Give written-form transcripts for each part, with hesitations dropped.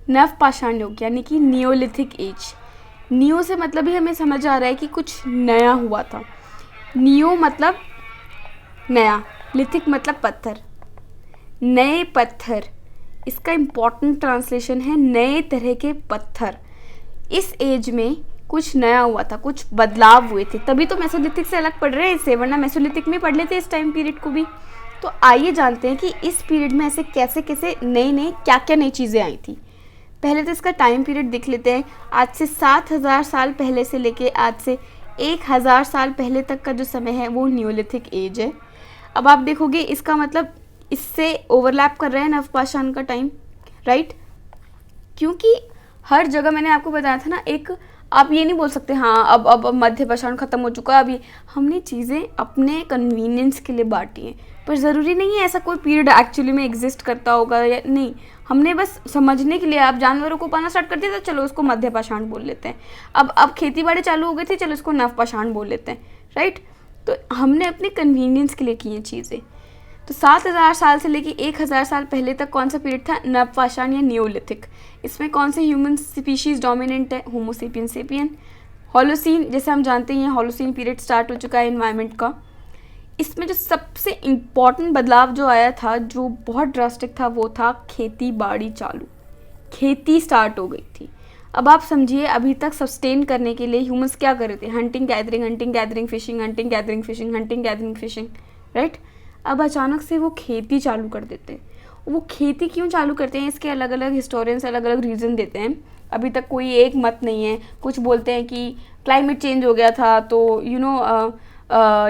नवपाषाण युग यानी कि नियोलिथिक एज। नियो से मतलब ही हमें समझ आ रहा है कि कुछ नया हुआ था। नियो मतलब नया, लिथिक मतलब पत्थर, नए पत्थर। इसका इम्पॉर्टेंट ट्रांसलेशन है नए तरह के पत्थर। इस एज में कुछ नया हुआ था, कुछ बदलाव हुए थे, तभी तो मेसोलिथिक से अलग पढ़ रहे हैं इसे, वरना मेसोलिथिक में पढ़ लेते इस टाइम पीरियड को भी। तो आइए जानते हैं कि इस पीरियड में ऐसे कैसे कैसे नई नई क्या क्या नई चीज़ें आई थी। पहले तो इसका टाइम पीरियड देख लेते हैं। आज से 7,000 साल पहले से लेके आज से 1,000 साल पहले तक का जो समय है वो नियोलिथिक एज है। अब आप देखोगे इसका मतलब इससे ओवरलैप कर रहा है नवपाषाण का टाइम, राइट? क्योंकि हर जगह मैंने आपको बताया था ना, एक आप ये नहीं बोल सकते हाँ अब मध्य पाषाण खत्म हो चुका है। अभी हमने चीज़ें अपने कन्वीनियंस के लिए बांटी हैं, पर ज़रूरी नहीं है ऐसा कोई पीरियड एक्चुअली में एग्जिस्ट करता होगा या नहीं। हमने बस समझने के लिए, आप जानवरों को पाना स्टार्ट कर दिया तो चलो उसको मध्य पाषाण बोल लेते हैं। अब खेती बाड़ी चालू हो गई थी, चलो इसको नवपाषाण बोल लेते हैं, राइट? तो हमने अपने कन्वीनियंस के लिए की हैं चीज़ें। तो 7,000 साल से लेके 1,000 साल पहले तक कौन सा पीरियड था? नवपाषाण या नियोलिथिक। इसमें कौन से ह्यूमन स्पीशीज डोमिनेंट है? होमो सेपियन सेपियन। होलोसीन, जैसे हम जानते हैं होलोसीन पीरियड स्टार्ट हो चुका है एनवायरनमेंट का। इसमें जो सबसे इम्पॉर्टेंट बदलाव जो आया था, जो बहुत ड्रास्टिक था, वो था खेती बाड़ी चालू। खेती स्टार्ट हो गई थी। अब आप समझिए, अभी तक सस्टेन करने के लिए ह्यूमंस क्या कर रहे थे? Hunting gathering fishing, hunting gathering fishing, hunting gathering fishing, right? अब अचानक से वो खेती चालू कर देते हैं। वो खेती क्यों चालू करते हैं, इसके अलग अलग हिस्टोरियंस अलग अलग रीज़न देते हैं। अभी तक कोई एक मत नहीं है। कुछ बोलते हैं कि क्लाइमेट चेंज हो गया था, तो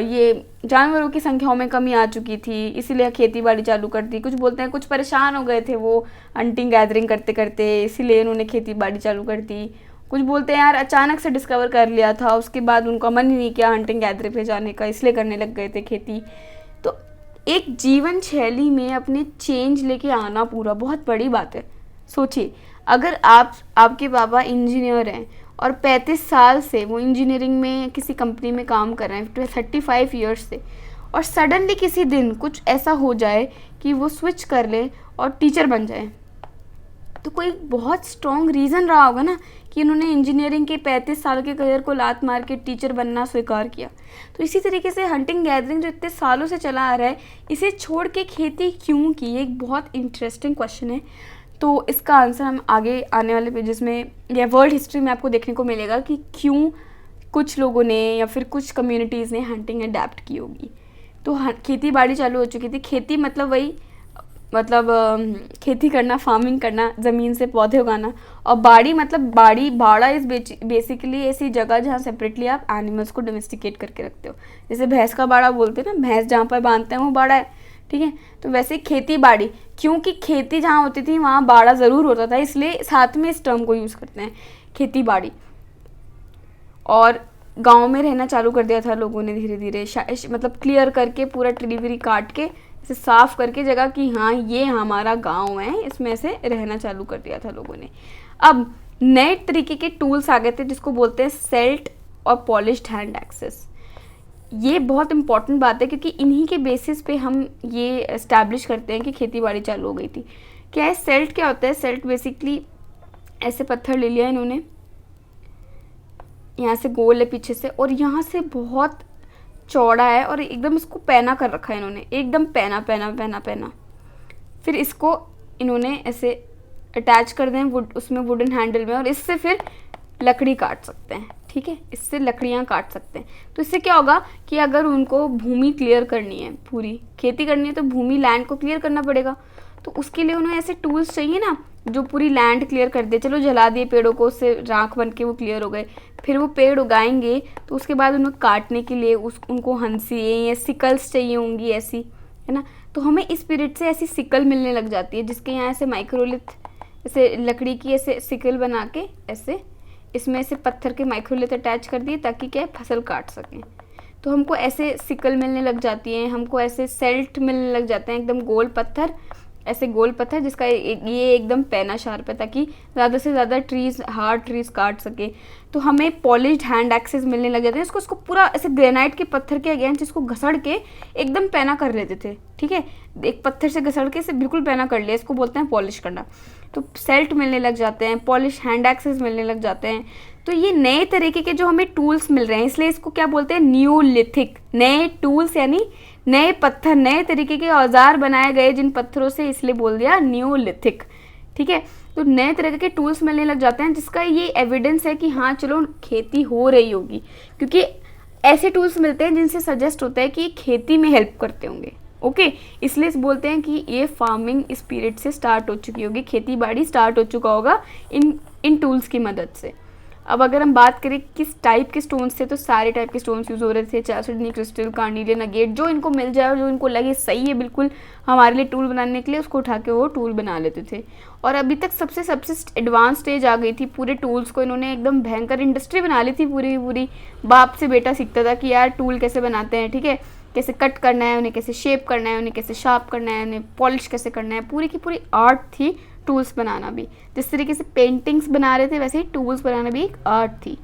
ये जानवरों की संख्याओं में कमी आ चुकी थी, इसीलिए खेती बाड़ी चालू कर दी। कुछ बोलते हैं कुछ परेशान हो गए थे वो हंटिंग गैदरिंग करते करते, इसीलिए इन्होंने खेती बाड़ी चालू कर दी। कुछ बोलते हैं यार अचानक से डिस्कवर कर लिया था, उसके बाद उनका मन ही नहीं किया हंटिंग गैदरिंग पे जाने का, इसलिए करने लग गए थे खेती। तो एक जीवन शैली में अपने चेंज लेके आना पूरा बहुत बड़ी बात है। सोचिए, अगर आपके पापा इंजीनियर हैं और 35 साल से वो इंजीनियरिंग में किसी कंपनी में काम कर रहे हैं 35 ईयर्स से, और सडनली किसी दिन कुछ ऐसा हो जाए कि वो स्विच कर ले और टीचर बन जाए, तो कोई बहुत स्ट्रॉन्ग रीज़न रहा होगा ना कि उन्होंने इंजीनियरिंग के 35 साल के करियर को लात मार के टीचर बनना स्वीकार किया। तो इसी तरीके से हंटिंग गैदरिंग जो इतने सालों से चला आ रहा है, इसे छोड़ के खेती क्यों की? ये एक बहुत इंटरेस्टिंग क्वेश्चन है। तो इसका आंसर हम आगे आने वाले पेजेस में या वर्ल्ड हिस्ट्री में आपको देखने को मिलेगा कि क्यों कुछ लोगों ने या फिर कुछ कम्युनिटीज़ ने हंटिंग अडेप्ट की होगी। तो खेती बाड़ी चालू हो चुकी थी। खेती मतलब वही खेती करना, फार्मिंग करना, ज़मीन से पौधे उगाना। और बाड़ी मतलब बाड़ा इज़ बेसिकली ऐसी जगह जहाँ सेपरेटली आप एनिमल्स को डोमेस्टिकेट करके रखते हो। जैसे भैंस का बाड़ा बोलते हैं ना, भैंस जहाँ पर बांधते हैं वो बाड़ा है, ठीक है? तो वैसे खेती बाड़ी, क्योंकि खेती जहाँ होती थी वहाँ बाड़ा ज़रूर होता था, इसलिए साथ में इस टर्म को यूज़ करते हैं, खेती बाड़ी। और गाँव में रहना चालू कर दिया था लोगों ने धीरे धीरे, मतलब क्लियर करके पूरा ट्री व्री काट के इसे साफ करके जगह कि हाँ ये हमारा गांव है, इसमें से रहना चालू कर दिया था लोगों ने। अब नए तरीके के टूल्स आ गए थे जिसको बोलते हैं सेल्ट और पॉलिश्ड हैंड एक्सेस। ये बहुत इंपॉर्टेंट बात है क्योंकि इन्हीं के बेसिस पे हम ये एस्टैब्लिश करते हैं कि खेती बाड़ी चालू हो गई थी। क्या है सेल्ट? क्या होता है सेल्ट? बेसिकली ऐसे पत्थर ले लिया इन्होंने, यहाँ से गोल है पीछे से, और यहाँ से बहुत चौड़ा है और एकदम इसको पैना कर रखा है इन्होंने, एकदम पैना पैना पैना पैना। फिर इसको इन्होंने ऐसे अटैच कर दें उसमें वुडन हैंडल में, और इससे फिर लकड़ी काट सकते हैं, ठीक है? इससे लकड़ियाँ काट सकते हैं। तो इससे क्या होगा कि अगर उनको भूमि क्लियर करनी है, पूरी खेती करनी है, तो भूमि लैंड को क्लियर करना पड़ेगा। तो उसके लिए उन्हें ऐसे टूल्स चाहिए ना जो पूरी लैंड क्लियर कर दे। चलो जला दिए पेड़ों को, उससे राख बन के वो क्लियर हो गए, फिर वो पेड़ उगाएंगे तो उसके बाद उन्हें काटने के लिए उनको हंसिए या सिकल्स चाहिए होंगी ऐसी, है ना? तो हमें इस पीरियड से ऐसी सिकल मिलने लग जाती है, जिसके यहाँ ऐसे माइक्रोलिथ, ऐसे लकड़ी की ऐसे सिकल बना के ऐसे इसमें ऐसे पत्थर के माइक्रोलिथ अटैच कर दिए ताकि क्या है फसल काट सकें। तो हमको ऐसे सिकल मिलने लग जाती हैं, हमको ऐसे सेल्ट मिलने लग जाते हैं, एकदम गोल पत्थर, ऐसे गोल पत्थर जिसका ये एकदम पैना शार्प है ताकि ज़्यादा से ज़्यादा हार्ड ट्रीज काट सके। तो हमें पॉलिश्ड हैंड एक्सेस मिलने लग जाते हैं। इसको पूरा ऐसे ग्रेनाइट के पत्थर के अगेंस्ट इसको घसड़ के एकदम पैना कर लेते थे, ठीक है? एक पत्थर से घसड़ के इसे बिल्कुल पैना कर लिया, इसको बोलते हैं पॉलिश करना। तो सेल्ट मिलने लग जाते हैं, पॉलिश हैंड एक्सेस मिलने लग जाते हैं। तो ये नए तरीके के जो हमें टूल्स मिल रहे हैं, इसलिए इसको क्या बोलते हैं, न्यूलिथिक। नए टूल्स यानी नए पत्थर, नए तरीके के औजार बनाए गए जिन पत्थरों से, इसलिए बोल दिया न्यूलिथिक। ठीक है, तो नए तरह के टूल्स मिलने लग जाते हैं जिसका ये एविडेंस है कि हाँ चलो खेती हो रही होगी, क्योंकि ऐसे टूल्स मिलते हैं जिनसे सजेस्ट होता है कि खेती में हेल्प करते होंगे। ओके, इसलिए बोलते हैं कि ये फार्मिंग स्पिरिट से स्टार्ट हो चुकी होगी, खेती बाड़ी स्टार्ट हो चुका होगा इन टूल्स की मदद से। अब अगर हम बात करें किस टाइप के स्टोन्स थे, तो सारे टाइप के स्टोन्स यूज़ हो रहे थे, चारसिडनी क्रिस्टल, कार्निलियन अगेट, जो इनको मिल जाए और जो इनको लगे सही है बिल्कुल हमारे लिए टूल बनाने के लिए, उसको उठा के वो टूल बना लेते थे। और अभी तक सबसे एडवांस स्टेज आ गई थी, पूरे टूल्स को इन्होंने एकदम भयंकर इंडस्ट्री बना ली थी पूरी। बाप से बेटा सीखता था कि यार टूल कैसे बनाते हैं, ठीक है, कैसे कट करना है उन्हें, कैसे शेप करना है उन्हें, कैसे शार्प करना है उन्हें, पॉलिश कैसे करना है, पूरी की पूरी आर्ट थी टूल्स बनाना भी। जिस तरीके से पेंटिंग्स बना रहे थे वैसे ही टूल्स बनाना भी एक आर्ट थी।